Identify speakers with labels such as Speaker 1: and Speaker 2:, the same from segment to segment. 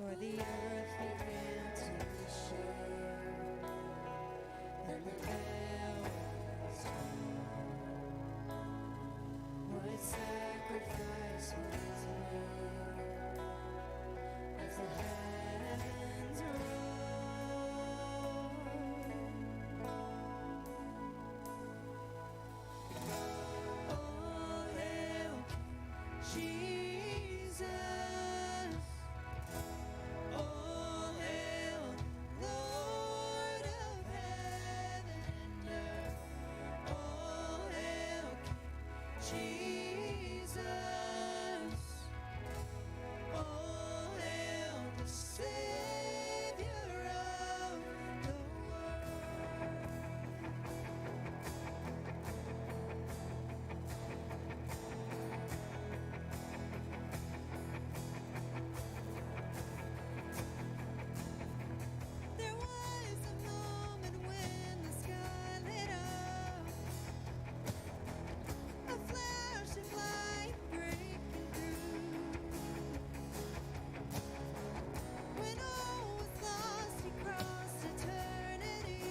Speaker 1: for the earth began to shake, and the veil was torn. What sacrifice was made as the heavens roar? Oh, hail Jesus! Oh, hail Lord of heaven and earth! Oh, hail Jesus! Oh, hail the Savior of the world! There was a moment when the sky lit up, a flash of light breaking through. When all was lost, he crossed eternity.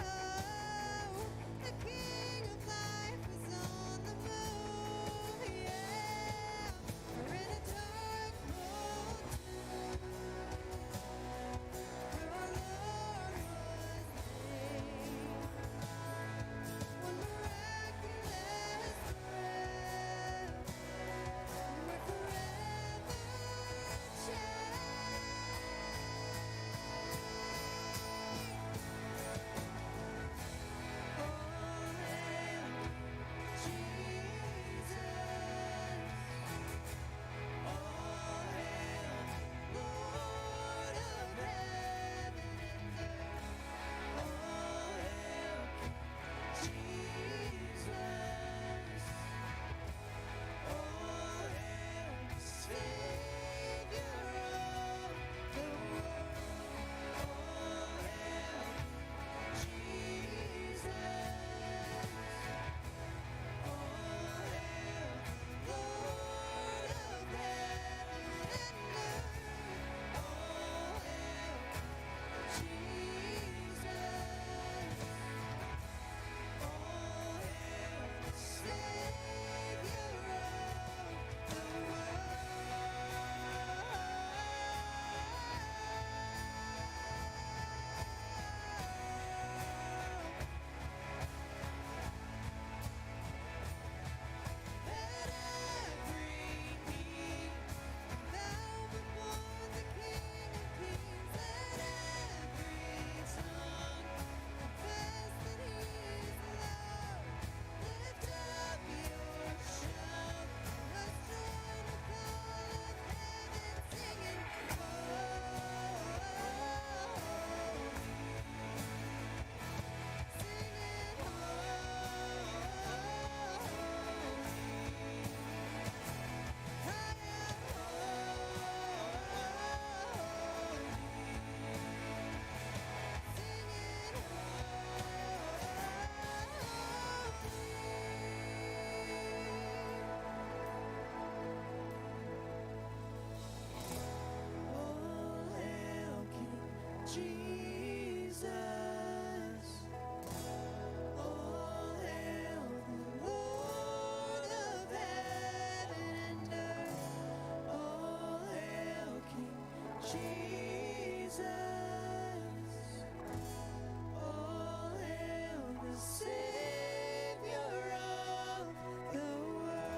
Speaker 1: Oh, the King of life was on the move, yeah. For in a dark, cold tomb, where our Lord was laid, one miraculous breath, we're forever changed. Oh, hail Jesus! Oh, hail Lord of heaven and earth! Oh, hail Jesus! Oh, hail Savior of the world! Oh, hail Jesus! Oh, hail Lord of heaven and earth! Oh, hail Jesus! Oh, hail Savior of the world! Let every knee bow before the King of Kings. Let every tongue confess that He is Lord. Lift up your shout, let's join the call of heaven, singing, holy, singing, holy. I am holy, singing holy. Oh, hail King Jesus! Oh, hail the Lord of heaven and earth! Oh, hail King Jesus! Oh, hail the Savior of the world!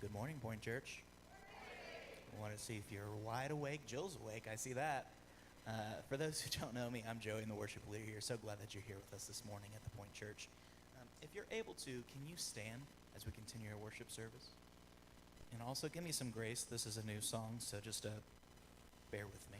Speaker 2: Good morning, Point Church. I want to see if you're wide awake. Jill's awake. I see that. For those who don't know me, I'm Joey, and the worship leader here. So glad that you're here with us this morning at the Point Church. If you're able to, can you stand as we continue our worship service? And also, give me some grace. This is a new song, so just bear with me.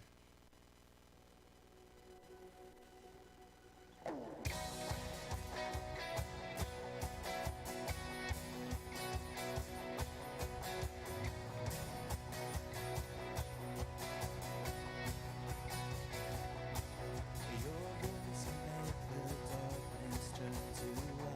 Speaker 2: Your voice made the darkness turn to light.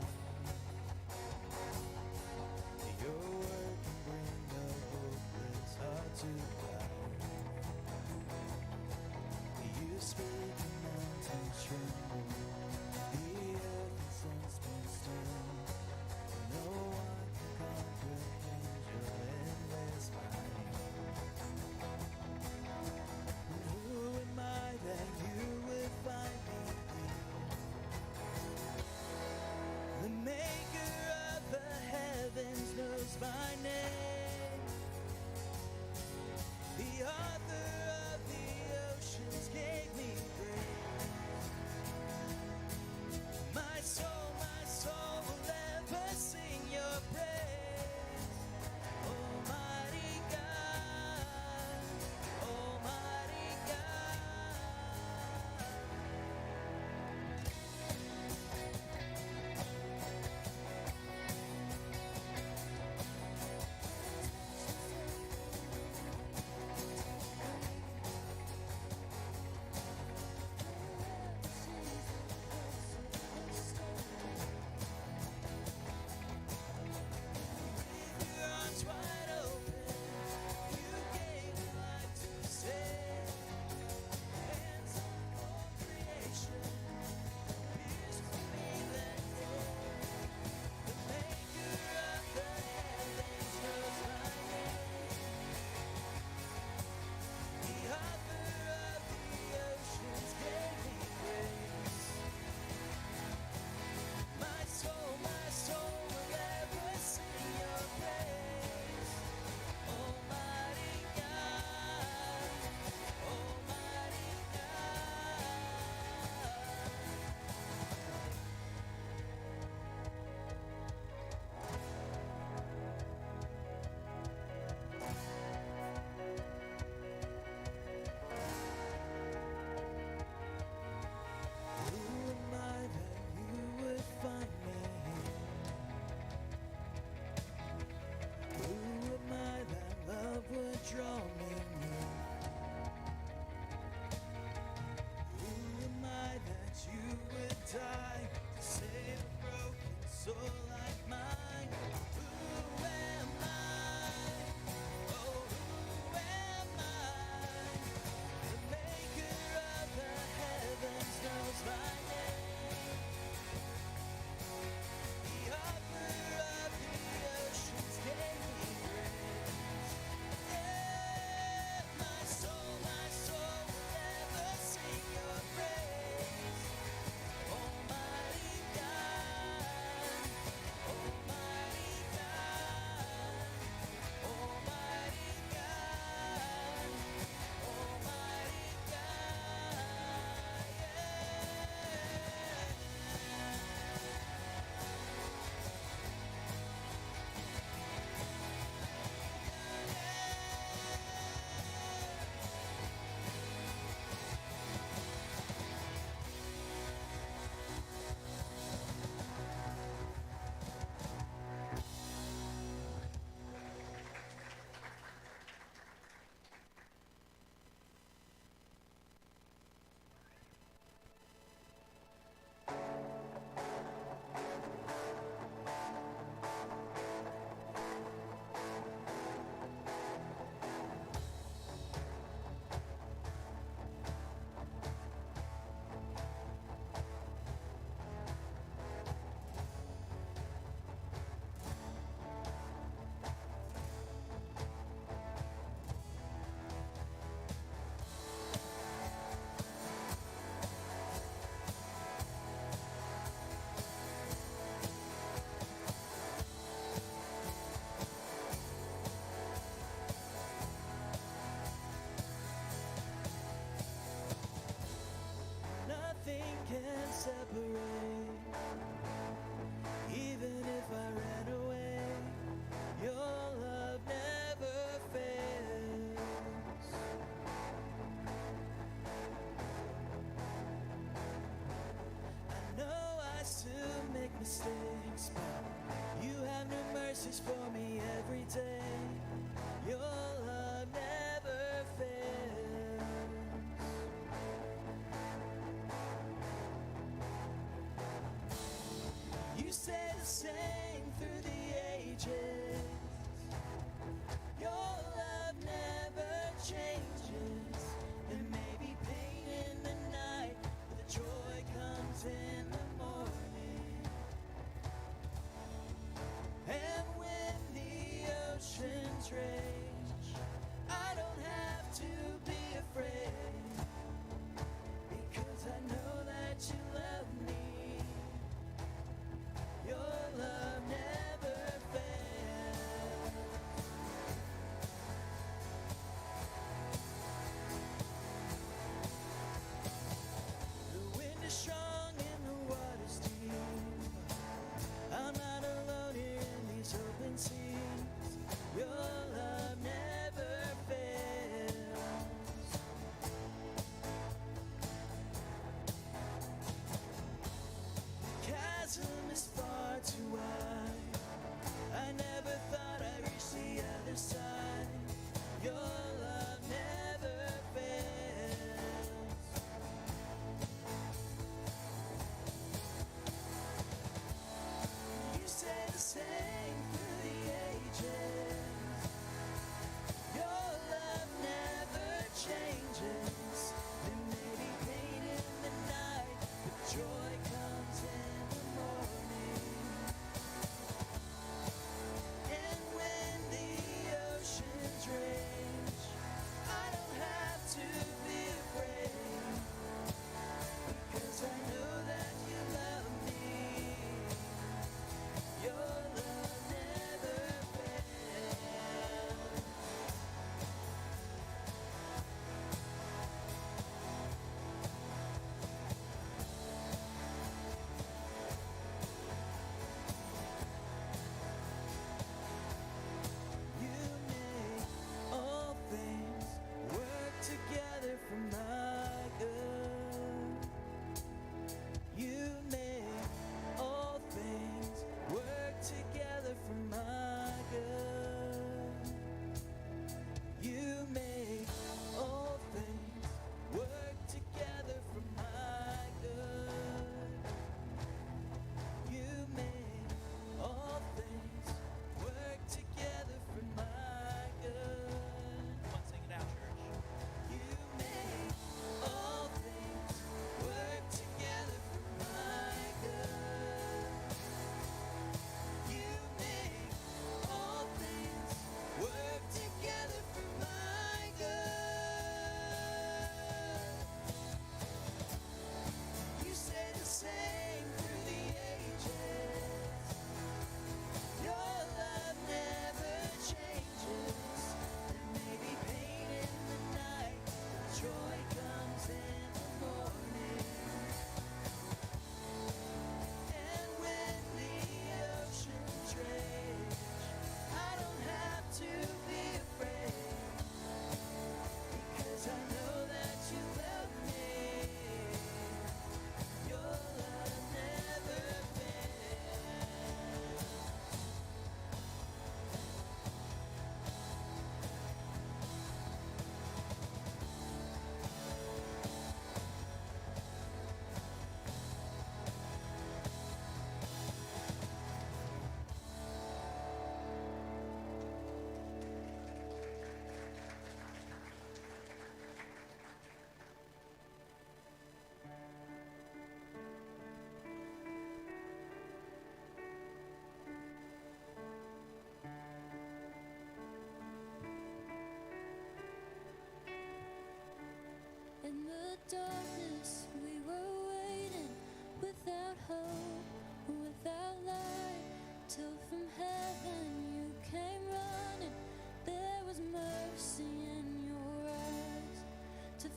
Speaker 2: my name. The author of the oceans gave me grace. My soul will ever sing your praise. Almighty God, Almighty God. Your arms wide open, you gave me life to save. Hands on all creation, pierced for me that day. The maker of the heavens knows my name. The author of the oceans gave me grace. My soul will ever sing your praise. Almighty God, Almighty God. Who am I that you would find me here? Who am I that love would draw me near? Who am I that you would die to save a broken soul like mine? Who am I? Oh, who am I? The maker of the heavens knows my name. The author of the oceans gave me grace. Yeah, my soul will ever sing your praise. Almighty God, Almighty God, Almighty God, Almighty God, nothing can separate. Even if I ran away, your love never fails. I know I still make mistakes, but you have new mercies for me every day. Your love never fails. You stay the same through the ages. Your love never changes. There may be pain in the night, but the joy comes in the morning. And when the oceans rage, I don't have to be afraid, because I know that you love me. Your love never fails.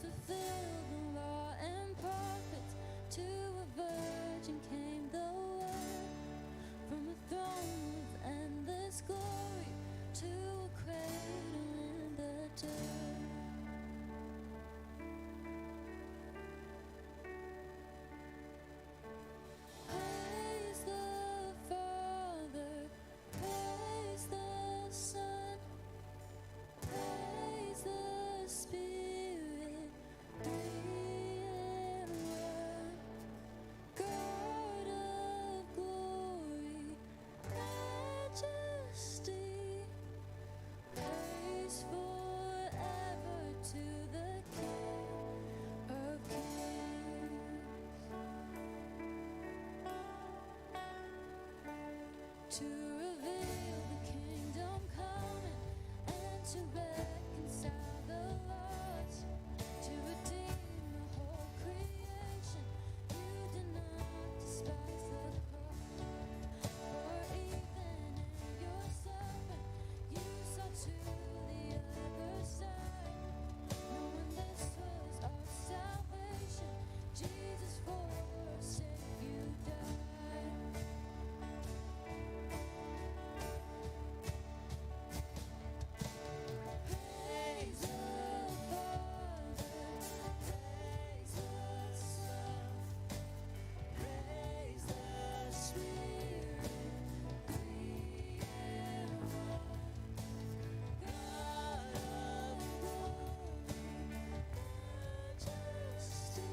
Speaker 1: fulfilled the law and prophets. To a virgin came the word, from a throne of endless glory to a cradle in the dirt. Praise the Father, praise the Son, praise the Spirit, three in one. God of glory, majesty, praise forever to the King of Kings. To reveal the kingdom coming and to reconcile the lost, to redeem the whole creation. You did not despise the cross, for even in your suffering, you saw to the other side, knowing this was our salvation. Jesus, for our sake you died. Praise the Father, praise the Son, praise the Spirit, three in one. God of glory, majesty,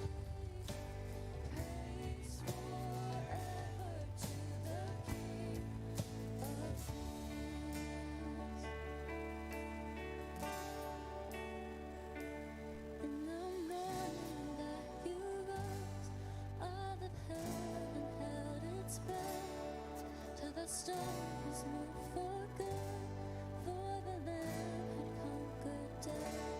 Speaker 1: praise forever to the King of Kings. In the morning that you rose, all of heaven held its breath, till the stars moved for good, for the Lamb had conquered death.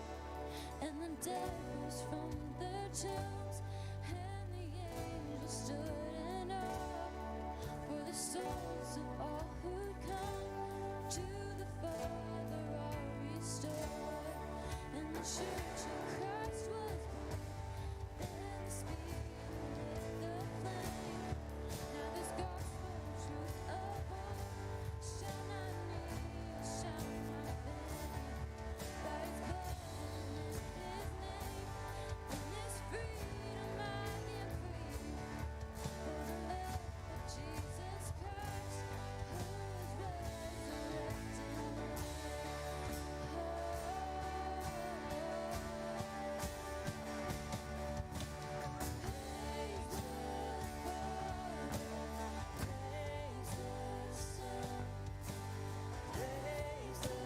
Speaker 1: And the dead rose from their tombs, and the angels stood in awe, for the souls of all who come to the Father are restored. And the church of Christ was born, then the Spirit lit the flame. Now this gospel truth of hope shall not kneel, shall not bend, by His blood and in His name. In this freedom I am free, for the love of Jesus Christ, who is resurrected. Praise the Father, praise the Son, praise the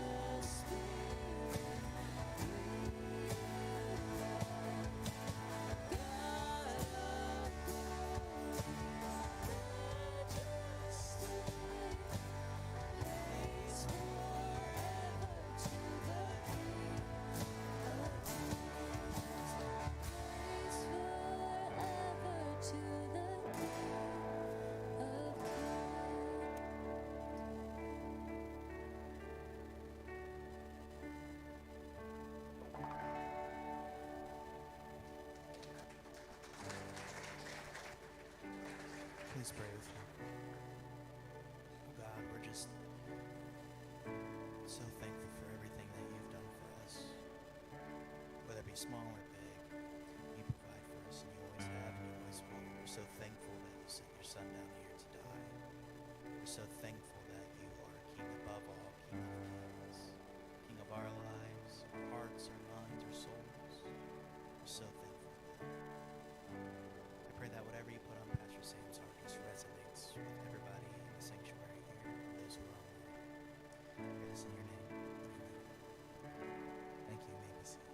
Speaker 1: Spirit, three in one. God of glory, majesty, praise forever to the King of Kings. Praise forever to the King of Kings.
Speaker 2: Please pray with me. Oh God, we're just so thankful for everything that you've done for us. Whether it be small or big, you provide for us, and you always have, and you always will. We're so thankful that you sent your son down here to die. We're so thankful that you are King above all, King of kings, King of our lives, our hearts, our minds, our souls. We're so thankful for that. I pray that whatever you put on Pastor Sam's heart just resonates with everybody in the sanctuary here, and those who are online. Pray this in your name. Amen. Thank you. You may be seated.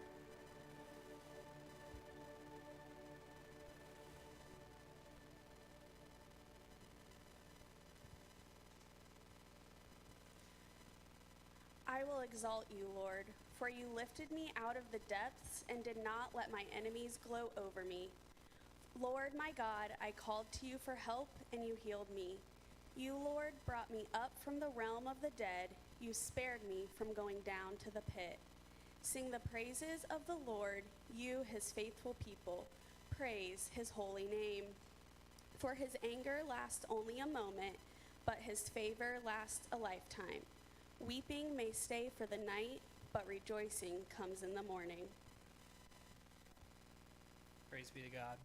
Speaker 3: I will exalt you, Lord, for you lifted me out of the depths and did not let my enemies gloat over me. Lord my God, I called to you for help, and you healed me. You, Lord, brought me up from the realm of the dead. You spared me from going down to the pit. Sing the praises of the Lord, you his faithful people. Praise his holy name. For his anger lasts only a moment, but his favor lasts a lifetime. Weeping may stay for the night, but rejoicing comes in the morning.
Speaker 4: Praise be to God.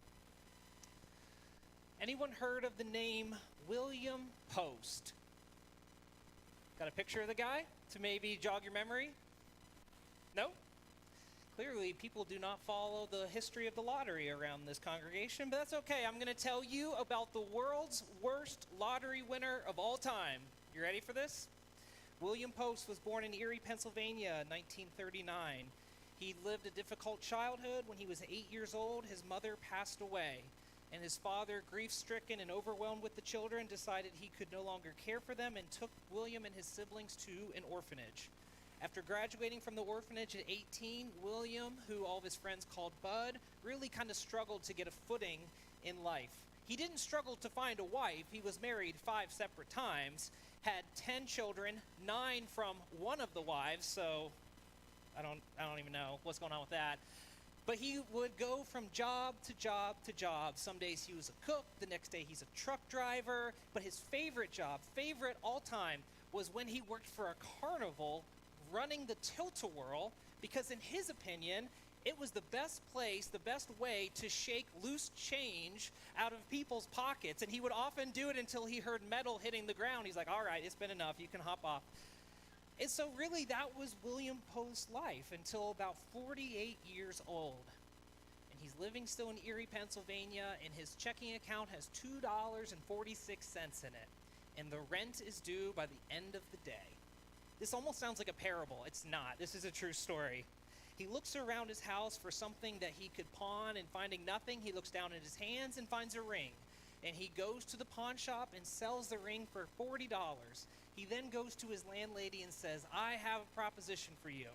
Speaker 4: Anyone heard of the name William Post? Got a picture of the guy to maybe jog your memory? No? Clearly, people do not follow the history of the lottery around this congregation, but that's okay. I'm going to tell you about the world's worst lottery winner of all time. You ready for this? William Post was born in Erie, Pennsylvania in 1939. He lived a difficult childhood. When he was 8 years old, his mother passed away, and his father, grief-stricken and overwhelmed with the children, decided he could no longer care for them and took William and his siblings to an orphanage. After graduating from the orphanage at 18, William, who all of his friends called Bud, really kind of struggled to get a footing in life. He didn't struggle to find a wife. He was married 5 separate times, had 10 children, 9 from one of the wives, so I don't even know what's going on with that. But he would go from job to job to job. Some days he was a cook, the next day he's a truck driver. But his favorite job, favorite all time, was when he worked for a carnival running the tilt-a-whirl, because in his opinion, it was the best place, the best way to shake loose change out of people's pockets. And he would often do it until he heard metal hitting the ground. He's like, all right, it's been enough, you can hop off. And so really that was William Post's life until about 48 years old. And he's living still in Erie, Pennsylvania, and his checking account has $2.46 in it. And the rent is due by the end of the day. This almost sounds like a parable. It's not. This is a true story. He looks around his house for something that he could pawn, and finding nothing, he looks down at his hands and finds a ring. And he goes to the pawn shop and sells the ring for $40. He then goes to his landlady and says, I have a proposition for you.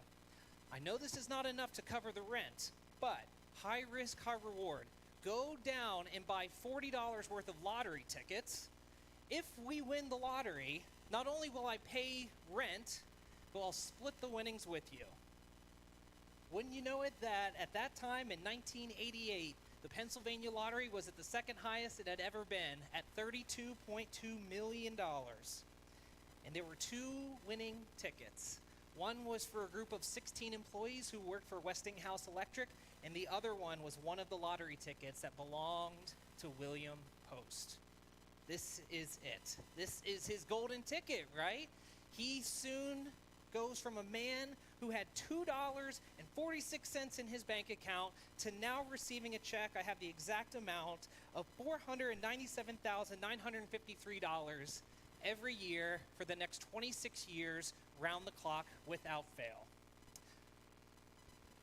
Speaker 4: I know this is not enough to cover the rent, but high risk, high reward. Go down and buy $40 worth of lottery tickets. If we win the lottery, not only will I pay rent, but I'll split the winnings with you. Wouldn't you know it that at that time in 1988, the Pennsylvania lottery was at the second highest it had ever been at $32.2 million. And there were 2 winning tickets. One was for a group of 16 employees who worked for Westinghouse Electric, and the other one was one of the lottery tickets that belonged to William Post. This is it. This is his golden ticket, right? He soon goes from a man who had $2.46 in his bank account to now receiving a check, I have the exact amount, of $497,953 every year for the next 26 years, round the clock, without fail.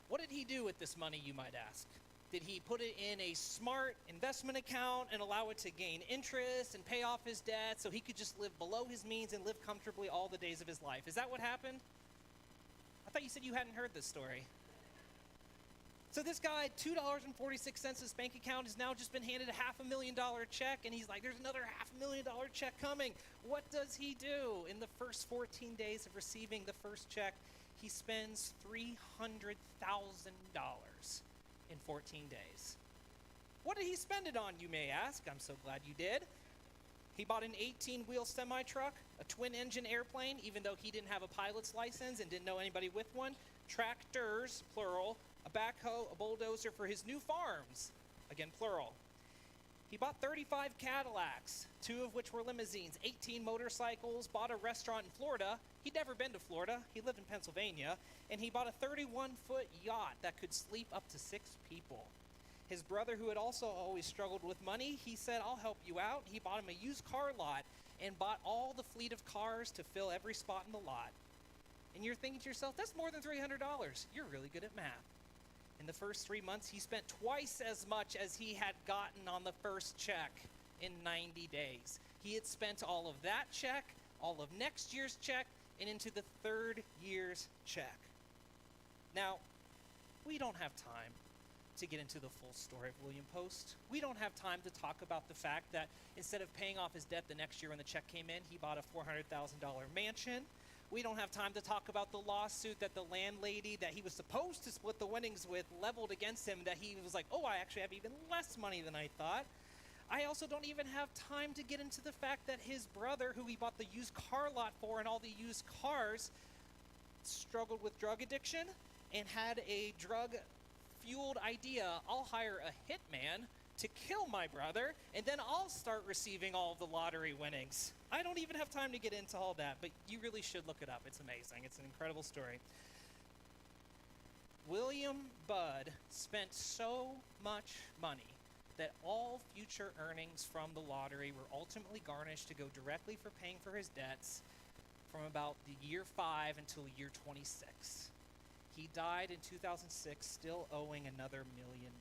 Speaker 4: What did he do with this money, you might ask? Did he put it in a smart investment account and allow it to gain interest and pay off his debt so he could just live below his means and live comfortably all the days of his life? Is that what happened? I thought you said you hadn't heard this story. So this guy, $2.46 in his bank account, has now just been handed a $500,000 check, and he's like, there's another $500,000 check coming. What does he do? In the first 14 days of receiving the first check, he spends $300,000 in 14 days. What did he spend it on, you may ask? I'm so glad you did. He bought an 18-wheel semi-truck, a twin-engine airplane, even though he didn't have a pilot's license and didn't know anybody with one, tractors, plural, a backhoe, a bulldozer for his new farms, again, plural. He bought 35 Cadillacs, 2 of which were limousines, 18 motorcycles, bought a restaurant in Florida. He'd never been to Florida. He lived in Pennsylvania. And he bought a 31-foot yacht that could sleep up to 6 people. His brother, who had also always struggled with money, he said, I'll help you out. He bought him a used car lot and bought all the fleet of cars to fill every spot in the lot. And you're thinking to yourself, that's more than $300. You're really good at math. In the first 3 months, he spent twice as much as he had gotten on the first check in 90 days. He had spent all of that check, all of next year's check, and into the third year's check. Now, we don't have time to get into the full story of William Post. We don't have time to talk about the fact that instead of paying off his debt the next year when the check came in, he bought a $400,000 mansion. We don't have time to talk about the lawsuit that the landlady that he was supposed to split the winnings with leveled against him, that he was like, oh, I actually have even less money than I thought. I also don't even have time to get into the fact that his brother, who he bought the used car lot for and all the used cars, struggled with drug addiction and had a drug-fueled idea, I'll hire a hitman to kill my brother, and then I'll start receiving all of the lottery winnings. I don't even have time to get into all that, but you really should look it up. It's amazing. It's an incredible story. William Budd spent so much money that all future earnings from the lottery were ultimately garnished to go directly for paying for his debts from about the year 5 until year 26. He died in 2006 still owing another $1 million.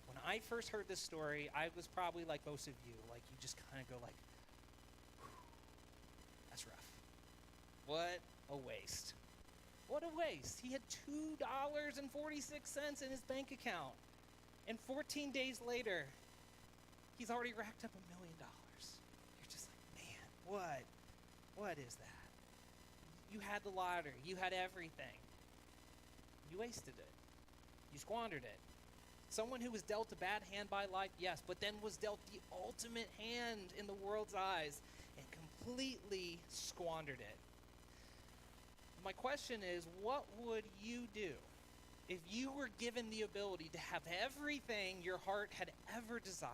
Speaker 4: When I first heard this story, I was probably like most of you, like you just kind of go like, that's rough. What a waste. What a waste. He had $2.46 in his bank account. And 14 days later, he's already racked up $1 million. You're just like, man, what is that? You had the lottery. You had everything. You wasted it. You squandered it. Someone who was dealt a bad hand by life, yes, but then was dealt the ultimate hand in the world's eyes and completely squandered it. My question is, what would you do if you were given the ability to have everything your heart had ever desired?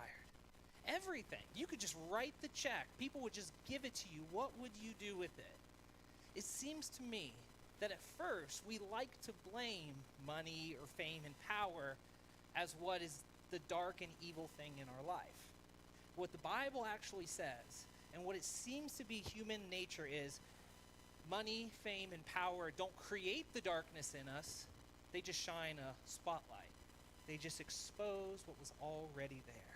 Speaker 4: Everything. You could just write the check. People would just give it to you. What would you do with it? It seems to me that at first we like to blame money or fame and power as what is the dark and evil thing in our life. What the Bible actually says, and what it seems to be human nature, is money, fame, and power don't create the darkness in us. They just shine a spotlight. They just expose what was already there.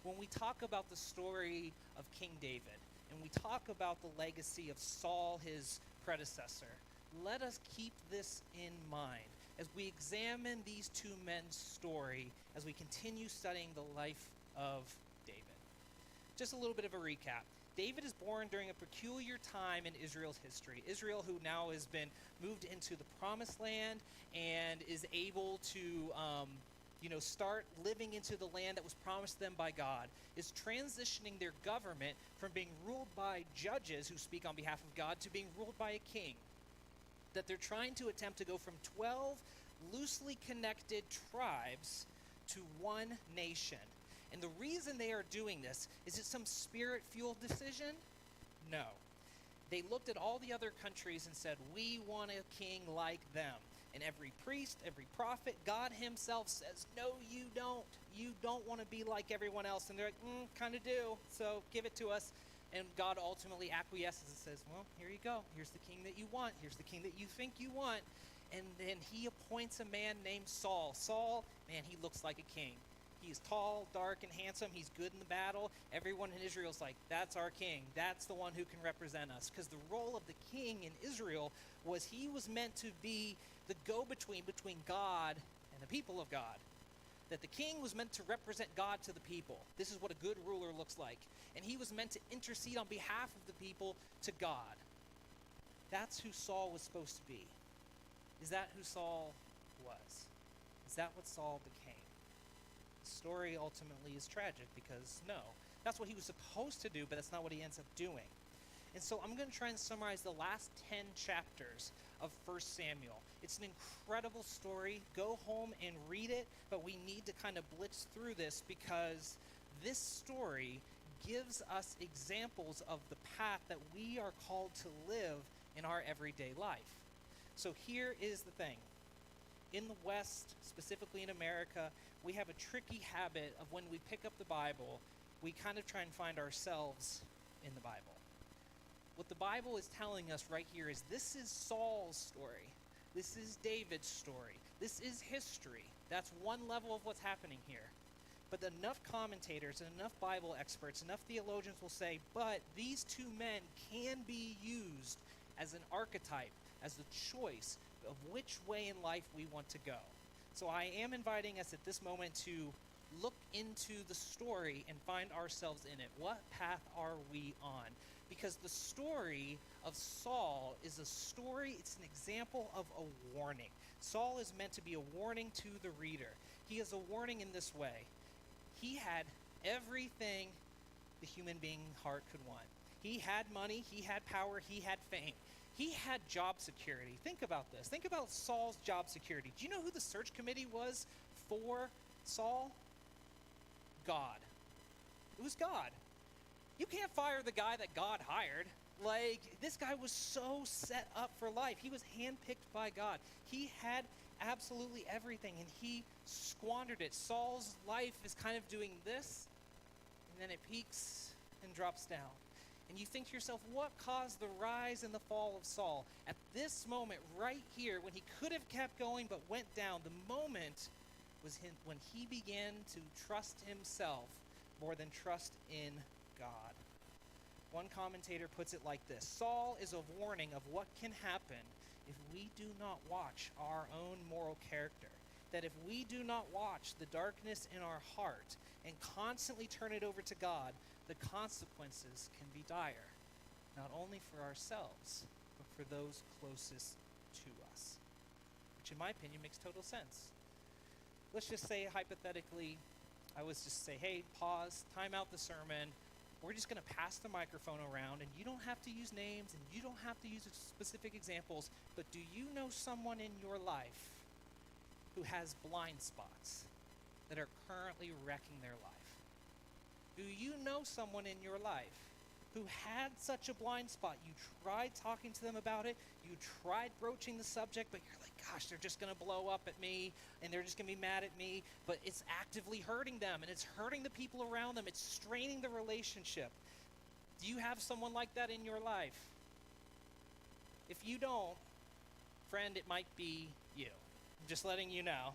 Speaker 4: When we talk about the story of King David, and we talk about the legacy of Saul, his predecessor, let us keep this in mind as we examine these two men's story as we continue studying the life of David. Just a little bit of a recap. David is born during a peculiar time in Israel's history. Israel, who now has been moved into the promised land and is able to start living into the land that was promised them by God, is transitioning their government from being ruled by judges who speak on behalf of God to being ruled by a king. That they're trying to attempt to go from 12 loosely connected tribes to one nation. And the reason they are doing this, is it some spirit-fueled decision? No. They looked at all the other countries and said, we want a king like them. And every priest, every prophet, God himself says, no, you don't. You don't want to be like everyone else. And they're like, kind of do, so give it to us. And God ultimately acquiesces and says, well, here you go. Here's the king that you want. Here's the king that you think you want. And then he appoints a man named Saul. Saul, man, he looks like a king. He's tall, dark, and handsome. He's good in the battle. Everyone in Israel's like, that's our king. That's the one who can represent us. Because the role of the king in Israel was he was meant to be the go-between between God and the people of God. That the king was meant to represent God to the people. This is what a good ruler looks like. And he was meant to intercede on behalf of the people to God. That's who Saul was supposed to be. Is that who Saul was? Is that what Saul became? The story ultimately is tragic because no, that's what he was supposed to do, but that's not what he ends up doing. And so I'm going to try and summarize the last 10 chapters of 1 Samuel. It's an incredible story. Go home and read it, but we need to kind of blitz through this because this story gives us examples of the path that we are called to live in our everyday life. So here is the thing. In the West, specifically in America, we have a tricky habit of when we pick up the Bible, we kind of try and find ourselves in the Bible. What the Bible is telling us right here is this is Saul's story. This is David's story. This is history. That's one level of what's happening here. But enough commentators and enough Bible experts, enough theologians will say, but these two men can be used as an archetype, as a choice of which way in life we want to go. So I am inviting us at this moment to look into the story and find ourselves in it. What path are we on? Because the story of Saul is a story, it's an example of a warning. Saul is meant to be a warning to the reader. He is a warning in this way. He had everything the human being heart could want. He had money, he had power, he had fame. He had job security. Think about this. Think about Saul's job security. Do you know who the search committee was for Saul? God. It was God. You can't fire the guy that God hired. Like, this guy was so set up for life. He was handpicked by God. He had absolutely everything, and he squandered it. Saul's life is kind of doing this, and then it peaks and drops down. And you think to yourself, what caused the rise and the fall of Saul? At this moment, right here, when he could have kept going but went down, the moment was when he began to trust himself more than trust in God. One commentator puts it like this: Saul is a warning of what can happen if we do not watch our own moral character. That if we do not watch the darkness in our heart and constantly turn it over to God, the consequences can be dire, not only for ourselves, but for those closest to us. Which in my opinion makes total sense. Let's just say hypothetically, I was just say, hey, pause, time out the sermon. We're just going to pass the microphone around, and you don't have to use names, and you don't have to use specific examples, but do you know someone in your life who has blind spots that are currently wrecking their life? Do you know someone in your life who had such a blind spot? You tried talking to them about it, you tried broaching the subject, but you're like, gosh, they're just going to blow up at me, and they're just going to be mad at me, but it's actively hurting them, and it's hurting the people around them. It's straining the relationship. Do you have someone like that in your life? If you don't, friend, it might be you. I'm just letting you know.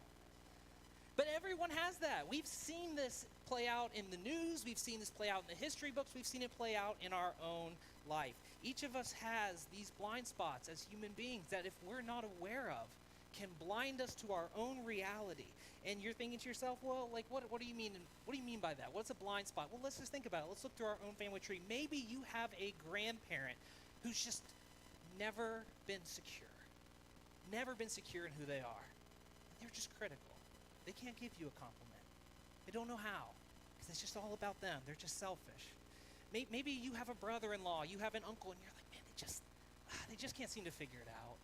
Speaker 4: But everyone has that. We've seen this play out in the news. We've seen this play out in the history books. We've seen it play out in our own life. Each of us has these blind spots as human beings that if we're not aware of can blind us to our own reality. And you're thinking to yourself, well, like, what do you mean? What do you mean by that? What's a blind spot? Well, let's just think about it. Let's look through our own family tree. Maybe you have a grandparent who's just never been secure in who they are. They're just critical. They can't give you a compliment. They don't know how, because it's just all about them. They're just selfish. Maybe you have a brother-in-law, you have an uncle, and you're like, man, they just can't seem to figure it out.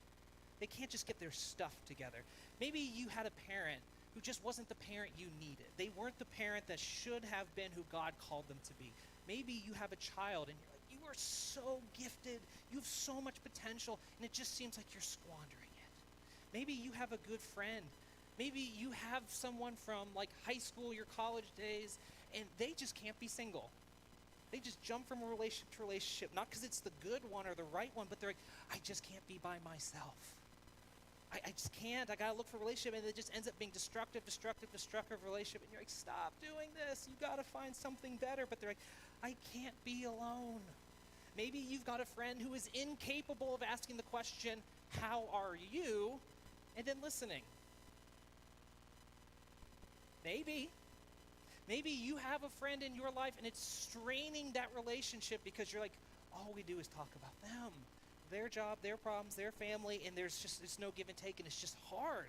Speaker 4: They can't just get their stuff together. Maybe you had a parent who just wasn't the parent you needed. They weren't the parent that should have been who God called them to be. Maybe you have a child, and you're like, you are so gifted, you have so much potential, and it just seems like you're squandering it. Maybe you have a good friend. Maybe you have someone from like high school, your college days, and they just can't be single. They just jump from relationship to relationship, not because it's the good one or the right one, but they're like, I just can't be by myself. I just can't. I got to look for a relationship, and it just ends up being destructive relationship. And you're like, stop doing this. You got to find something better. But they're like, I can't be alone. Maybe you've got a friend who is incapable of asking the question, how are you? And then listening. Maybe you have a friend in your life and it's straining that relationship because you're like, all we do is talk about them, their job, their problems, their family, and there's no give and take, and it's just hard.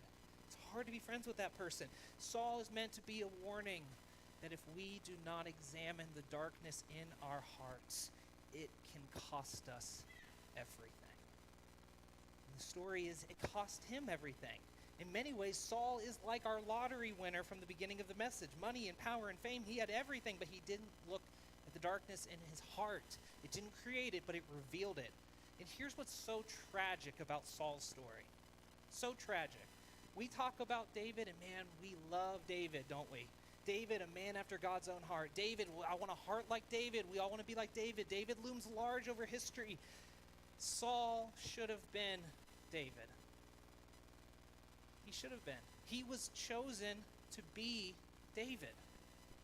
Speaker 4: It's hard to be friends with that person. Saul is meant to be a warning that if we do not examine the darkness in our hearts, it can cost us everything. And the story is it cost him everything. In many ways, Saul is like our lottery winner from the beginning of the message. Money and power and fame, he had everything, but he didn't look at the darkness in his heart. It didn't create it, but it revealed it. And here's what's so tragic about Saul's story. So tragic. We talk about David, and man, we love David, don't we? David, a man after God's own heart. David, I want a heart like David. We all want to be like David. David looms large over history. Saul should have been David. He should have been. He was chosen to be David.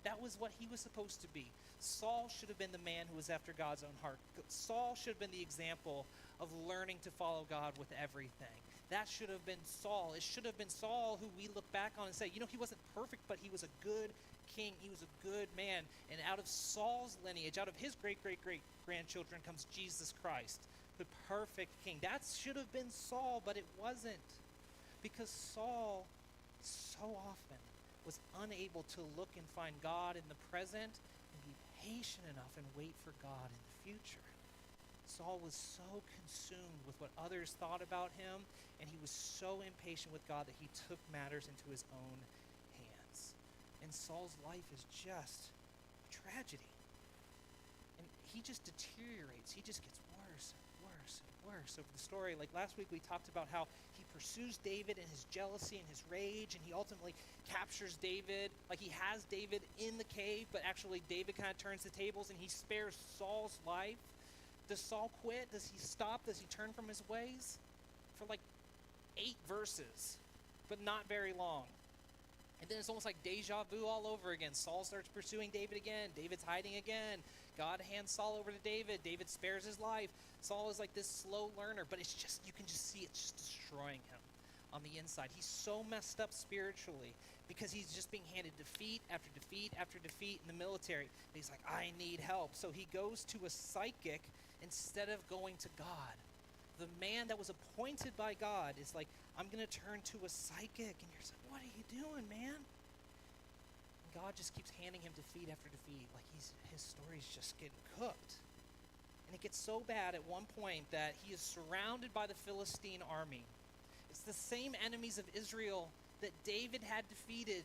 Speaker 4: That was what he was supposed to be. Saul should have been the man who was after God's own heart. Saul should have been the example of learning to follow God with everything. That should have been Saul. It should have been Saul who we look back on and say, he wasn't perfect, but he was a good king. He was a good man. And out of Saul's lineage, out of his great-great-great-grandchildren comes Jesus Christ, the perfect king. That should have been Saul, but it wasn't. Because Saul so often was unable to look and find God in the present and be patient enough and wait for God in the future. Saul was so consumed with what others thought about him, and he was so impatient with God that he took matters into his own hands. And Saul's life is just a tragedy. And he just deteriorates. He just gets worse and worse and worse over the story. Like last week we talked about how he pursues David in his jealousy and his rage, and he ultimately captures David. Like he has David in the cave, but actually David kind of turns the tables and he spares Saul's life. Does Saul quit? Does he stop? Does he turn from his ways? For like 8 verses, but not very long. And then it's almost like deja vu all over again. Saul starts pursuing David again. David's hiding again. God hands Saul over to David. David spares his life. Saul is like this slow learner, but it's just, you can just see it's just destroying him on the inside. He's so messed up spiritually because he's just being handed defeat after defeat after defeat in the military. And he's like, I need help. So he goes to a psychic instead of going to God. The man that was appointed by God is like, I'm going to turn to a psychic. And you're just like, what are you doing, man? And God just keeps handing him defeat after defeat. Like his story's just getting cooked. And it gets so bad at one point that he is surrounded by the Philistine army. It's the same enemies of Israel that David had defeated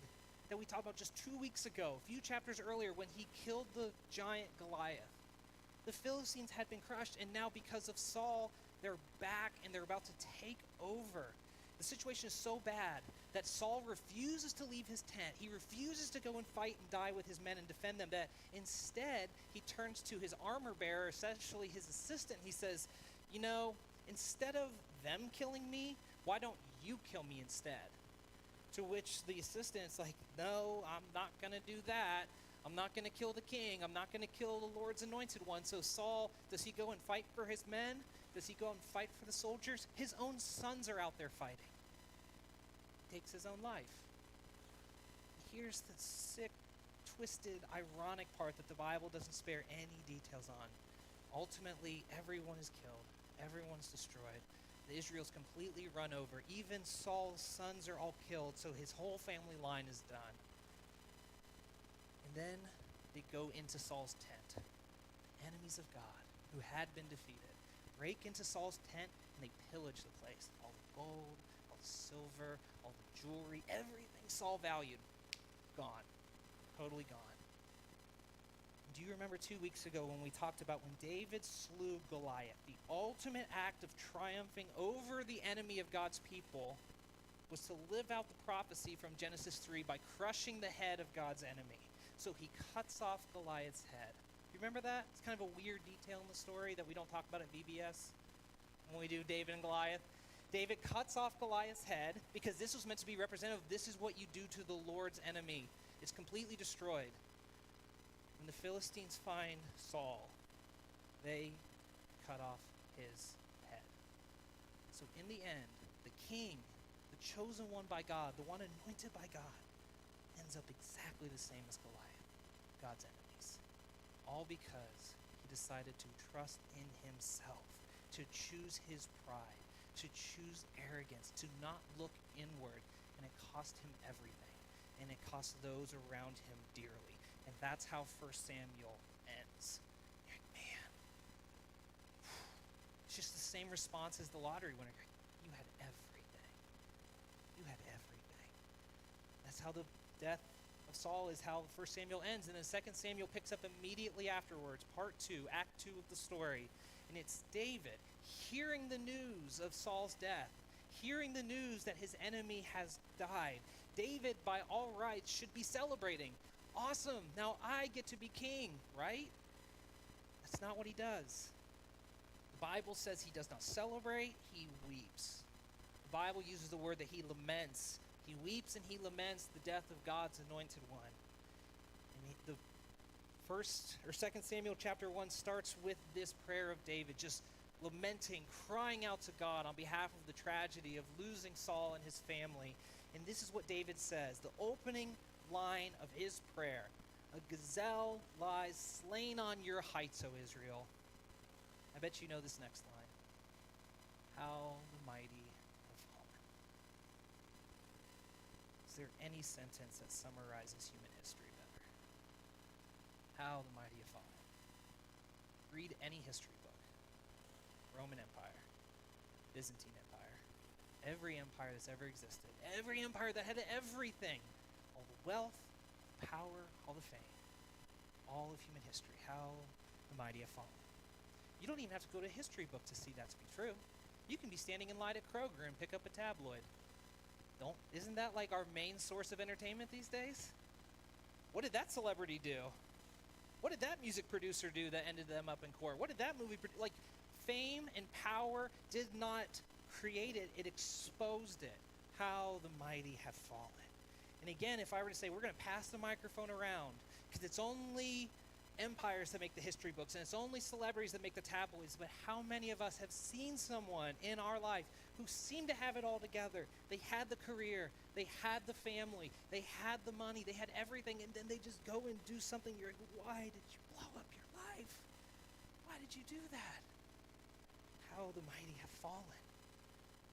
Speaker 4: that we talked about just 2 weeks ago, a few chapters earlier, when he killed the giant Goliath. The Philistines had been crushed, and now because of Saul, they're back and they're about to take over. The situation is so bad that Saul refuses to leave his tent. He refuses to go and fight and die with his men and defend them. That instead, he turns to his armor bearer, essentially his assistant. He says, instead of them killing me, why don't you kill me instead? To which the assistant's like, no, I'm not going to do that. I'm not going to kill the king. I'm not going to kill the Lord's anointed one. So Saul, does he go and fight for his men? Does he go and fight for the soldiers? His own sons are out there fighting. He takes his own life. Here's the sick, twisted, ironic part that the Bible doesn't spare any details on. Ultimately, everyone is killed. Everyone's destroyed. Israel's completely run over. Even Saul's sons are all killed, so his whole family line is done. And then they go into Saul's tent. Enemies of God who had been defeated break into Saul's tent and they pillage the place. All the gold, all the silver, all the jewelry, everything Saul valued, gone. Totally gone. Do you remember 2 weeks ago when we talked about when David slew Goliath, the ultimate act of triumphing over the enemy of God's people was to live out the prophecy from Genesis 3 by crushing the head of God's enemy. So he cuts off Goliath's head. You remember that? It's kind of a weird detail in the story that we don't talk about at VBS when we do David and Goliath. David cuts off Goliath's head because this was meant to be representative. This is what you do to the Lord's enemy. It's completely destroyed. When the Philistines find Saul, they cut off his head. So in the end, the king, the chosen one by God, the one anointed by God, ends up exactly the same as Goliath, God's enemies. All because he decided to trust in himself, to choose his pride, to choose arrogance, to not look inward, and it cost him everything. And it cost those around him dearly. And that's how 1 Samuel ends. You're like, man, it's just the same response as the lottery winner. You had everything. You had everything. That's how the death of Saul is how 1 Samuel ends. And then 2 Samuel picks up immediately afterwards, part 2, act 2 of the story. And it's David hearing the news of Saul's death, hearing the news that his enemy has died. David, by all rights, should be celebrating. Awesome, now I get to be king, right? That's not what he does. The Bible says he does not celebrate, he weeps. The Bible uses the word that he laments. He weeps and he laments the death of God's anointed one. And the 2 Samuel chapter 1 starts with this prayer of David, just lamenting, crying out to God on behalf of the tragedy of losing Saul and his family. And this is what David says, the opening line of his prayer. A gazelle lies slain on your heights, O Israel. I bet you know this next line. How the mighty have fallen. Is there any sentence that summarizes human history better? How the mighty have fallen. Read any history book. Roman Empire, Byzantine Empire, every empire that's ever existed, every empire that had everything, all the wealth, power, all the fame, all of human history, how the mighty have fallen. You don't even have to go to a history book to see that to be true. You can be standing in line at Kroger and pick up a tabloid. Isn't that like our main source of entertainment these days? What did that celebrity do? What did that music producer do that ended them up in court? What did that movie like? Fame and power did not create it, it exposed it. How the mighty have fallen. And again, if I were to say we're going to pass the microphone around, because it's only empires that make the history books and it's only celebrities that make the tabloids, but how many of us have seen someone in our life who seemed to have it all together? They had the career, they had the family, they had the money, they had everything, and then they just go and do something. You're like, why did you blow up your life? Why did you do that? How the mighty have fallen.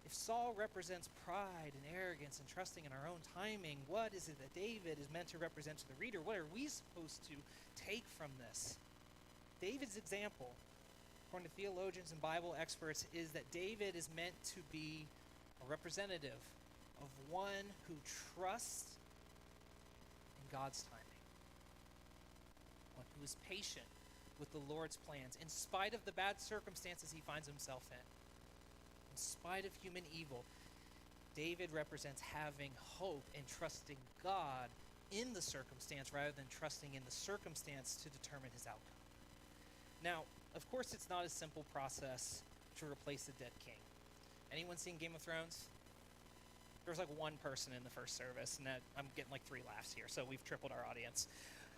Speaker 4: If Saul represents pride and arrogance and trusting in our own timing, what is it that David is meant to represent to the reader? What are we supposed to take from this? David's example, according to theologians and Bible experts, is that David is meant to be a representative of one who trusts in God's timing, one who is patient with the Lord's plans, in spite of the bad circumstances he finds himself in spite of human evil. David represents having hope and trusting God in the circumstance rather than trusting in the circumstance to determine his outcome. Now, of course, it's not a simple process to replace a dead king. Anyone seen Game of Thrones? There was like one person in the first service, and I'm getting like 3 laughs here, so we've tripled our audience.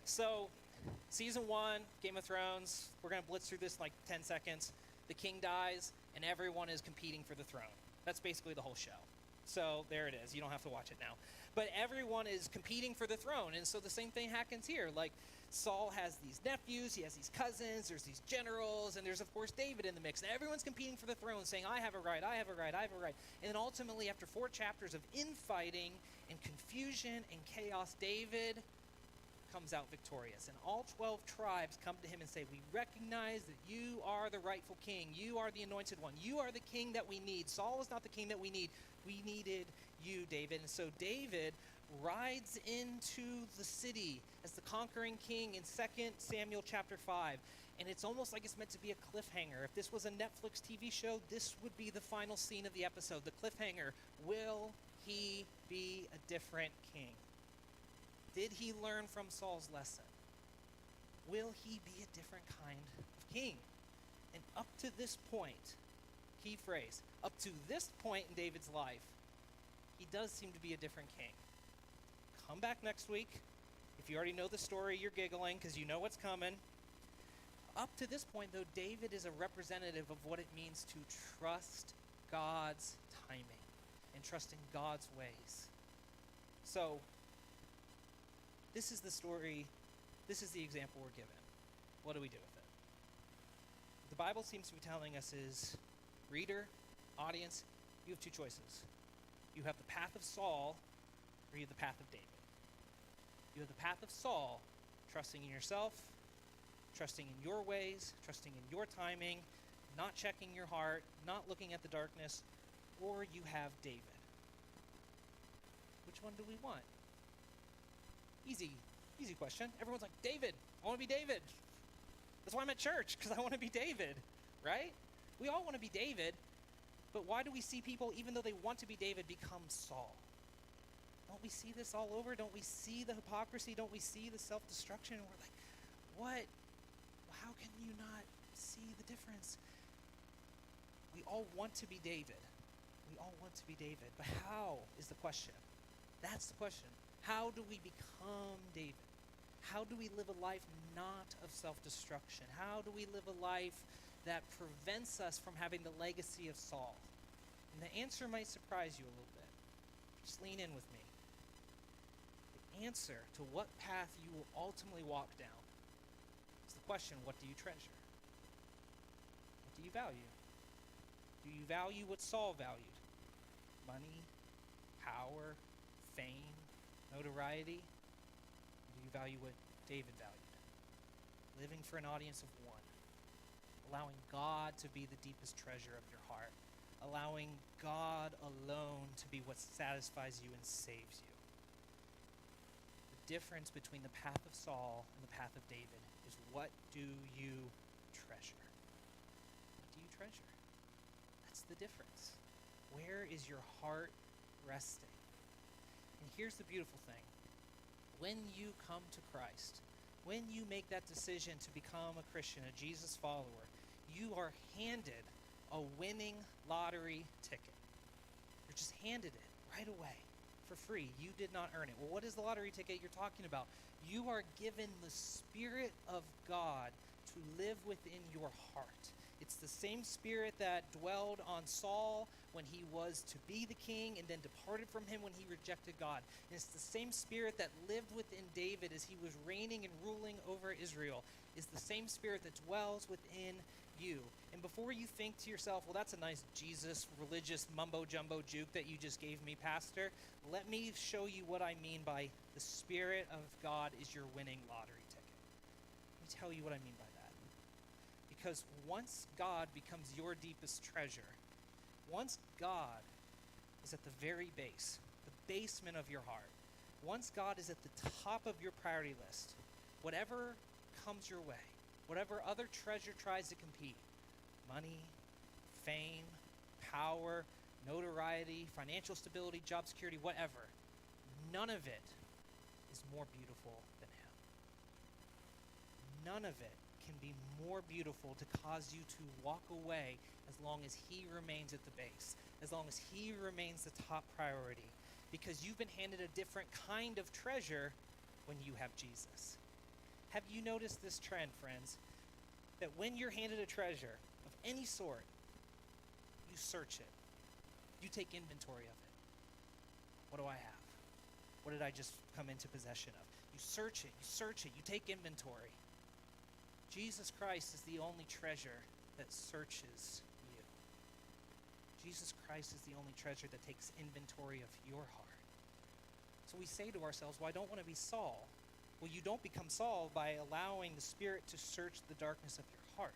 Speaker 4: So, season 1, Game of Thrones, we're going to blitz through this in like 10 seconds. The king dies, and everyone is competing for the throne. That's basically the whole show. So there it is. You don't have to watch it now. But everyone is competing for the throne, and so the same thing happens here. Like, Saul has these nephews, he has these cousins, there's these generals, and there's, of course, David in the mix. And everyone's competing for the throne, saying, I have a right, I have a right, I have a right. And then ultimately, after 4 chapters of infighting and confusion and chaos, David comes out victorious. And all 12 tribes come to him and say, we recognize that you are the rightful king. You are the anointed one. You are the king that we need. Saul is not the king that we need. We needed you, David. And so David rides into the city as the conquering king in 2 Samuel chapter 5. And it's almost like it's meant to be a cliffhanger. If this was a Netflix TV show, this would be the final scene of the episode. The cliffhanger. Will he be a different king? Did he learn from Saul's lesson? Will he be a different kind of king? And up to this point, key phrase, up to this point in David's life, he does seem to be a different king. Come back next week. If you already know the story, you're giggling because you know what's coming. Up to this point, though, David is a representative of what it means to trust God's timing and trust in God's ways. So, this is the story, this is the example we're given. What do we do with it? What the Bible seems to be telling us is, reader, audience, you have 2 choices. You have the path of Saul, or you have the path of David. You have the path of Saul, trusting in yourself, trusting in your ways, trusting in your timing, not checking your heart, not looking at the darkness, or you have David. Which one do we want? Easy question. Everyone's like, David, I want to be David. That's why I'm at church, because I want to be David, right? We all want to be David, but why do we see people, even though they want to be David, become Saul? Don't we see this all over? Don't we see the hypocrisy? Don't we see the self-destruction? And we're like, what? How can you not see the difference? We all want to be David. We all want to be David, but how is the question? That's the question. How do we become David? How do we live a life not of self-destruction? How do we live a life that prevents us from having the legacy of Saul? And the answer might surprise you a little bit. Just lean in with me. The answer to what path you will ultimately walk down is the question, what do you treasure? What do you value? Do you value what Saul valued? Money, power, fame, notoriety? Or do you value what David valued? Living for an audience of one. Allowing God to be the deepest treasure of your heart. Allowing God alone to be what satisfies you and saves you. The difference between the path of Saul and the path of David is, what do you treasure? What do you treasure? That's the difference. Where is your heart resting? And here's the beautiful thing. When you come to Christ, when you make that decision to become a Christian, a Jesus follower, you are handed a winning lottery ticket. You're just handed it right away for free. You did not earn it. Well, what is the lottery ticket you're talking about? You are given the Spirit of God to live within your heart. It's the same Spirit that dwelled on Saul when he was to be the king and then departed from him when he rejected God. And it's the same Spirit that lived within David as he was reigning and ruling over Israel. It's the same Spirit that dwells within you. And before you think to yourself, well, that's a nice Jesus religious mumbo-jumbo juke that you just gave me, Pastor, let me show you what I mean by the Spirit of God is your winning lottery ticket. Let me tell you what I mean by that. Because once God becomes your deepest treasure, once God is at the very base, the basement of your heart, once God is at the top of your priority list, whatever comes your way, whatever other treasure tries to compete, money, fame, power, notoriety, financial stability, job security, whatever, none of it is more beautiful than him. None of it can be more beautiful to cause you to walk away as long as he remains at the base, as long as he remains the top priority, because you've been handed a different kind of treasure when you have Jesus. Have you noticed this trend, friends? That when you're handed a treasure of any sort, you search it. You take inventory of it. What do I have? What did I just come into possession of? You search it, you take inventory. Jesus Christ is the only treasure that searches you. Jesus Christ is the only treasure that takes inventory of your heart. So we say to ourselves, well, I don't want to be Saul. Well, you don't become Saul by allowing the Spirit to search the darkness of your heart.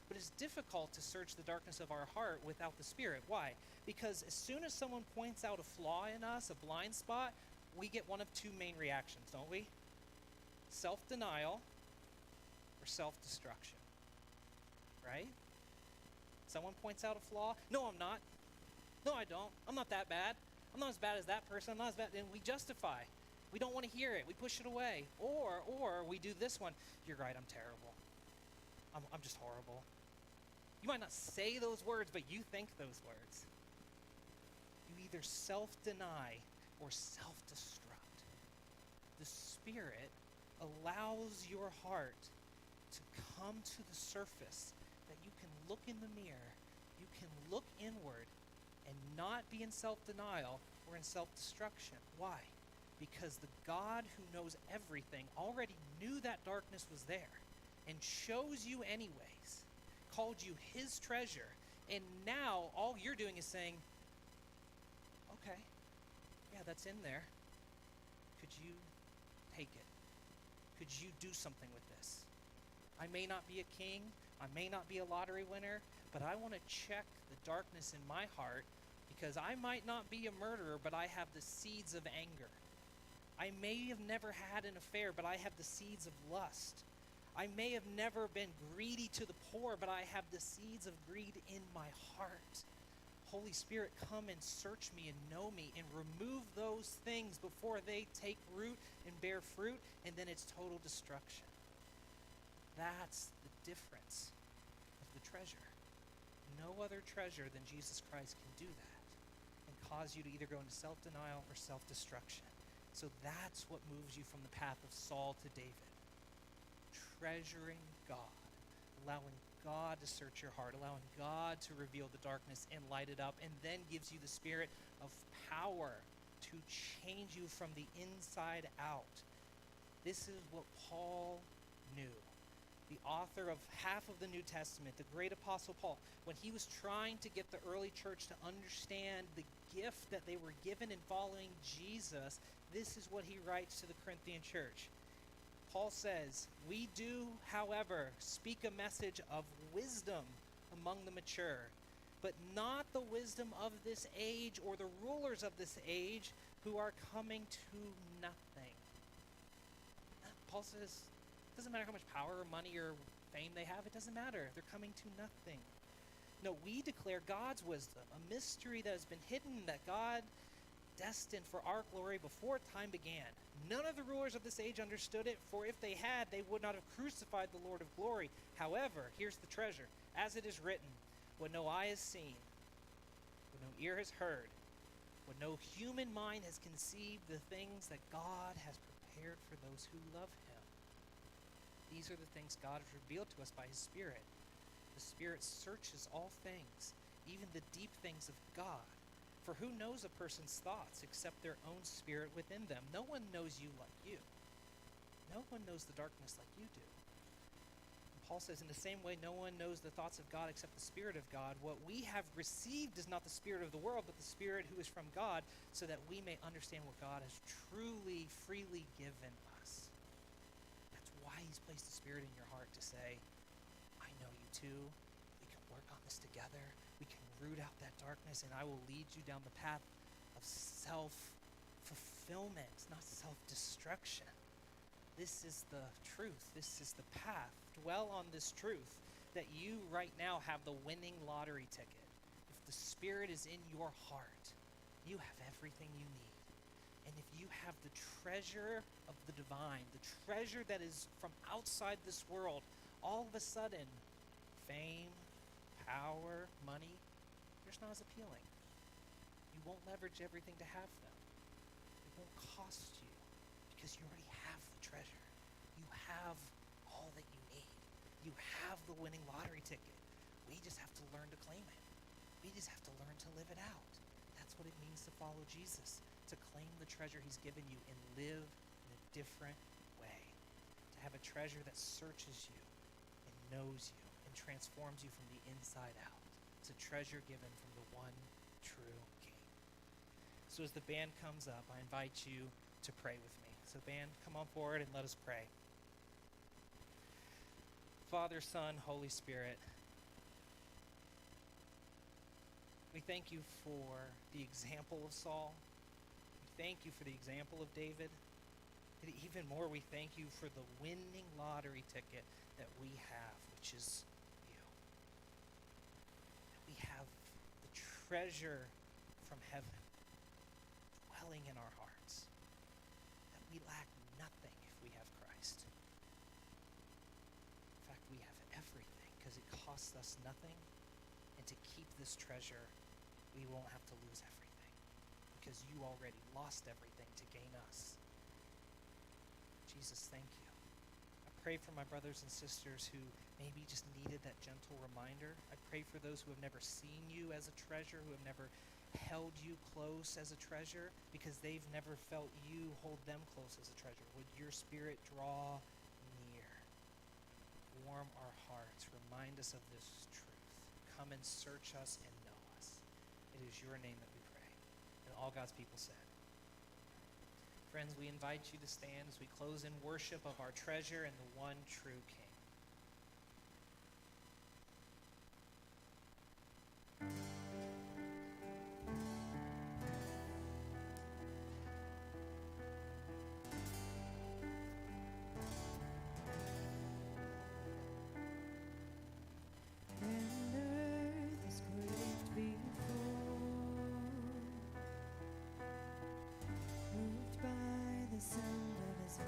Speaker 4: But it's difficult to search the darkness of our heart without the Spirit. Why? Because as soon as someone points out a flaw in us, a blind spot, we get one of two main reactions, don't we? Self-denial or self-destruction. Right? Someone points out a flaw. No, I'm not. No, I don't. I'm not that bad. I'm not as bad as that person. I'm not as bad. And we justify. We don't want to hear it. We push it away. Or we do this one. You're right, I'm terrible. I'm just horrible. You might not say those words, but you think those words. You either self-deny or self-destruct. The Spirit allows your heart to come to the surface, that you can look in the mirror, you can look inward, and not be in self-denial or in self-destruction. Why? Because the God who knows everything already knew that darkness was there and chose you anyways, called you his treasure, and now all you're doing is saying, okay, yeah, that's in there. Could you take it? Could you do something with this? I may not be a king, I may not be a lottery winner, but I want to check the darkness in my heart, because I might not be a murderer, but I have the seeds of anger. I may have never had an affair, but I have the seeds of lust. I may have never been greedy to the poor, but I have the seeds of greed in my heart. Holy Spirit, come and search me and know me and remove those things before they take root and bear fruit, and then it's total destruction. That's the difference of the treasure. No other treasure than Jesus Christ can do that and cause you to either go into self-denial or self-destruction. So that's what moves you from the path of Saul to David. Treasuring God, allowing God to search your heart, allowing God to reveal the darkness and light it up, and then gives you the spirit of power to change you from the inside out. This is what Paul knew. The author of half of the New Testament, the great apostle Paul, when he was trying to get the early church to understand the gift that they were given in following Jesus, this is what he writes to the Corinthian church. Paul says, "We do, however, speak a message of wisdom among the mature, but not the wisdom of this age or the rulers of this age who are coming to nothing." Paul says, it doesn't matter how much power or money or fame they have. It doesn't matter. They're coming to nothing. No, we declare God's wisdom, a mystery that has been hidden, that God destined for our glory before time began. None of the rulers of this age understood it, for if they had, they would not have crucified the Lord of glory. However, here's the treasure. As it is written, what no eye has seen, what no ear has heard, what no human mind has conceived, the things that God has prepared for those who love him. These are the things God has revealed to us by his Spirit. The Spirit searches all things, even the deep things of God. For who knows a person's thoughts except their own spirit within them? No one knows you like you. No one knows the darkness like you do. And Paul says, in the same way, no one knows the thoughts of God except the Spirit of God. What we have received is not the spirit of the world, but the Spirit who is from God, so that we may understand what God has truly, freely given us. That's why he's placed the Spirit in your heart to say, I know you too. We can work on this together. We can root out that darkness, and I will lead you down the path of self-fulfillment, not self-destruction. This is the truth. This is the path. Dwell on this truth, that you right now have the winning lottery ticket. If the Spirit is in your heart, you have everything you need. And if you have the treasure of the divine, the treasure that is from outside this world, all of a sudden, fame, power, money, they're not as appealing. You won't leverage everything to have them. It won't cost you because you already have the treasure. You have all that you need. You have the winning lottery ticket. We just have to learn to claim it. We just have to learn to live it out. That's what it means to follow Jesus, to claim the treasure he's given you and live in a different way. To have a treasure that searches you and knows you and transforms you from the inside out. It's a treasure given from the one true King. So as the band comes up, I invite you to pray with me. So band, come on forward and let us pray. Father, Son, Holy Spirit, we thank you for the example of Saul. We thank you for the example of David. And even more, we thank you for the winning lottery ticket that we have, which is you. That we have the treasure from heaven dwelling in our hearts. That we lack nothing if we have Christ. In fact, we have everything because it costs us nothing. And to keep this treasure, we won't have to lose everything because you already lost everything to gain us. Jesus, thank you. I pray for my brothers and sisters who maybe just needed that gentle reminder. I pray for those who have never seen you as a treasure, who have never held you close as a treasure because they've never felt you hold them close as a treasure. Would your Spirit draw near, warm our hearts, remind us of this truth. Come and search us and know us. It is your name that we pray. And all God's people said. Friends, we invite you to stand as we close in worship of our treasure and the one true King.
Speaker 1: Moved by the sound of his voice,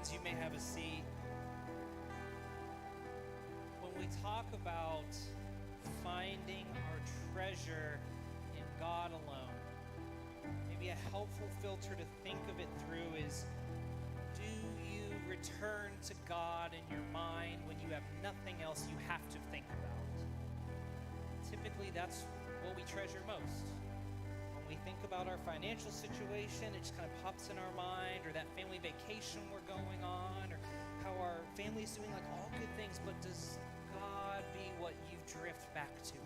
Speaker 4: Friends, you may have a seat. When we talk about finding our treasure in God alone, maybe a helpful filter to think of it through is, do you return to God in your mind when you have nothing else you have to think about? Typically, that's what we treasure most. When we think about our financial situation, it just kind of pops in our mind, or that family vacation we're going on, or how our family's doing, like all good things, but does God be what you drift back to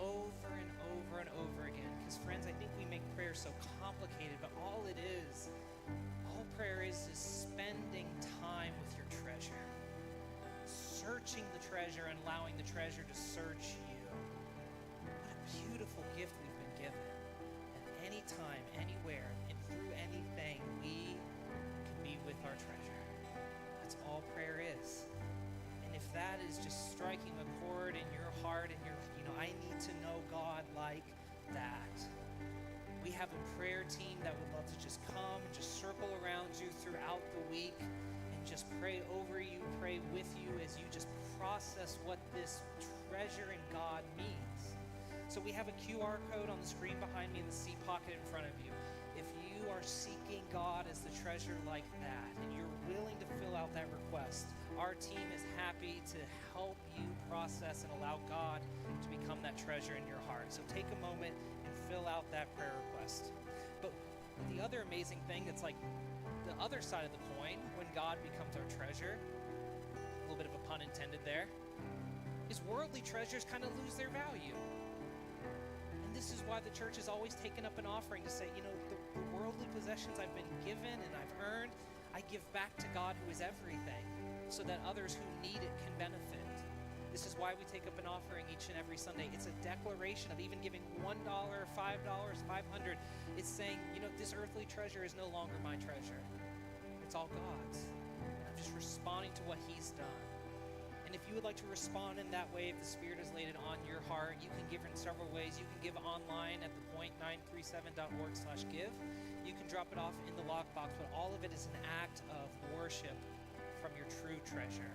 Speaker 4: over and over and over again? Because friends, I think we make prayer so complicated, but all prayer is spending time with your treasure, searching the treasure and allowing the treasure to search you. What a beautiful gift we've been given. At any time, anywhere, and through anything, we can be with our treasure. That's all prayer is. And if that is just striking a chord in your heart and I need to know God like that. We have a prayer team that would love to just come and just circle around you throughout the week and just pray over you, pray with you as you just process what this treasure in God means. So we have a QR code on the screen behind me in the seat pocket in front of you. If you are seeking God as the treasure like that and you're willing to fill out that request, our team is happy to help you process and allow God to become that treasure in your heart. So take a moment and fill out that prayer request. But the other amazing thing that's like the other side of the coin when God becomes our treasure, a little bit of a pun intended there, is worldly treasures kind of lose their value. And this is why the church has always taken up an offering to say, the worldly possessions I've been given and I've earned, I give back to God who is everything, so that others who need it can benefit. This is why we take up an offering each and every Sunday. It's a declaration of even giving $1, $5, $500. It's saying, this earthly treasure is no longer my treasure. It's all God's. And I'm just responding to what He's done. And if you would like to respond in that way, if the Spirit has laid it on your heart, you can give in several ways. You can give online at thepoint937.org/give. You can drop it off in the lockbox, but all of it is an act of worship from your true treasure.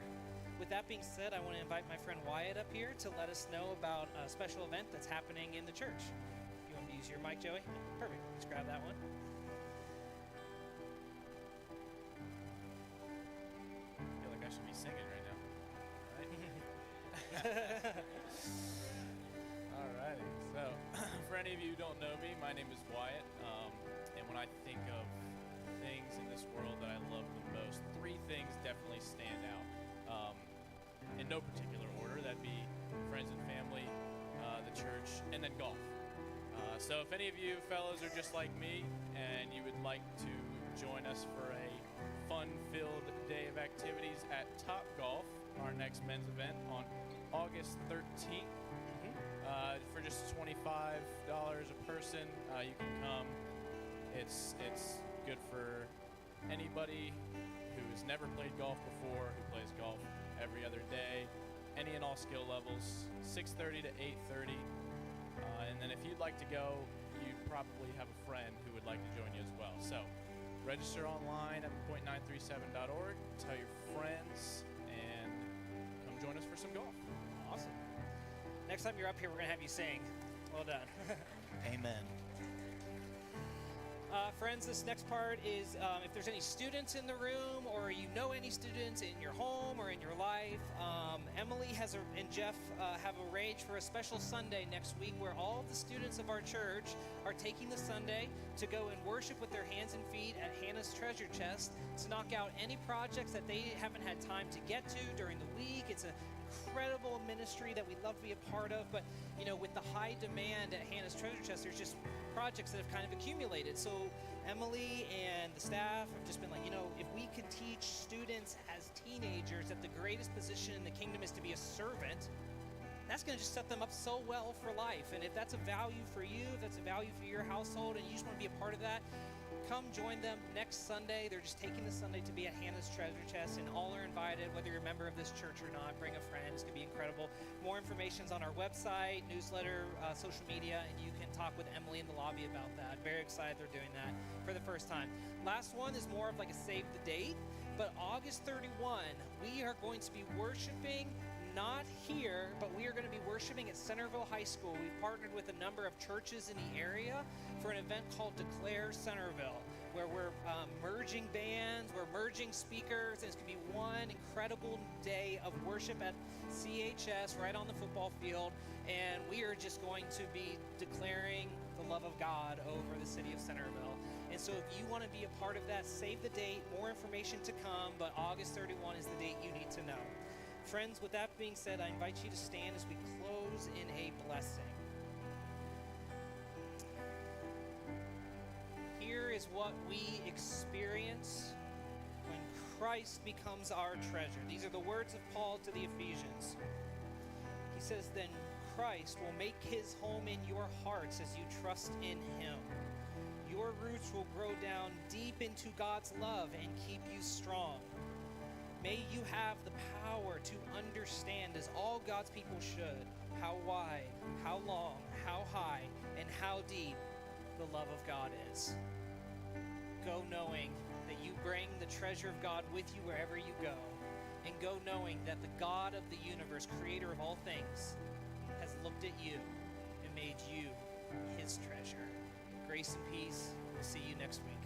Speaker 4: With that being said, I want to invite my friend Wyatt up here to let us know about a special event that's happening in the church. You want to use your mic, Joey? Perfect. Let's grab that one.
Speaker 5: I feel like I should be singing right now. Alrighty. So, for any of you who don't know me, my name is Wyatt. And when I think of things in this world that I love the most, three things definitely stand out. In no particular order, that'd be friends and family, the church, and then golf. So if any of you fellows are just like me and you would like to join us for a fun-filled day of activities at Top Golf, our next men's event on August 13th, for just $25 a person, you can come. It's good for anybody who has never played golf before, who plays golf every other day, any and all skill levels, 6:30 to 8:30. And then if you'd like to go, you probably have a friend who would like to join you as well. So register online at point937.org, tell your friends, and come join us for some golf.
Speaker 4: Awesome. Next time you're up here, we're going to have you sing. Well done.
Speaker 2: Amen.
Speaker 4: Friends, this next part is if there's any students in the room or any students in your home or in your life, Emily and Jeff have arranged for a special Sunday next week where all of the students of our church are taking the Sunday to go and worship with their hands and feet at Hannah's Treasure Chest to knock out any projects that they haven't had time to get to during the week. It's an incredible ministry that we love to be a part of, but with the high demand at Hannah's Treasure Chest, there's just projects that have kind of accumulated. So Emily and the staff have just been like, if we could teach students as teenagers that the greatest position in the kingdom is to be a servant, that's going to just set them up so well for life. And if that's a value for you, if that's a value for your household, and you just want to be a part of that, come join them next Sunday. They're just taking the Sunday to be at Hannah's Treasure Chest, and all are invited, whether you're a member of this church or not. Bring a friend. It's going to be incredible. More information's on our website, newsletter, social media, and you can talk with Emily in the lobby about that. Very excited they're doing that for the first time. Last one is more of like a save the date. But August 31, we are going to be worshiping not here, but we are going to be worshiping at Centerville High School. We've partnered with a number of churches in the area for an event called Declare Centerville, where we're merging bands, we're merging speakers, and it's going to be one incredible day of worship at CHS right on the football field, and we are just going to be declaring the love of God over the city of Centerville. And so if you want to be a part of that, save the date, more information to come, but August 31 is the date you need to know. Friends, with that being said, I invite you to stand as we close in a blessing. Here is what we experience when Christ becomes our treasure. These are the words of Paul to the Ephesians. He says, then Christ will make his home in your hearts as you trust in him. Your roots will grow down deep into God's love and keep you strong. May you have the power to understand, as all God's people should, how wide, how long, how high, and how deep the love of God is. Go knowing that you bring the treasure of God with you wherever you go, and go knowing that the God of the universe, creator of all things, has looked at you and made you his treasure. Grace and peace. We'll see you next week.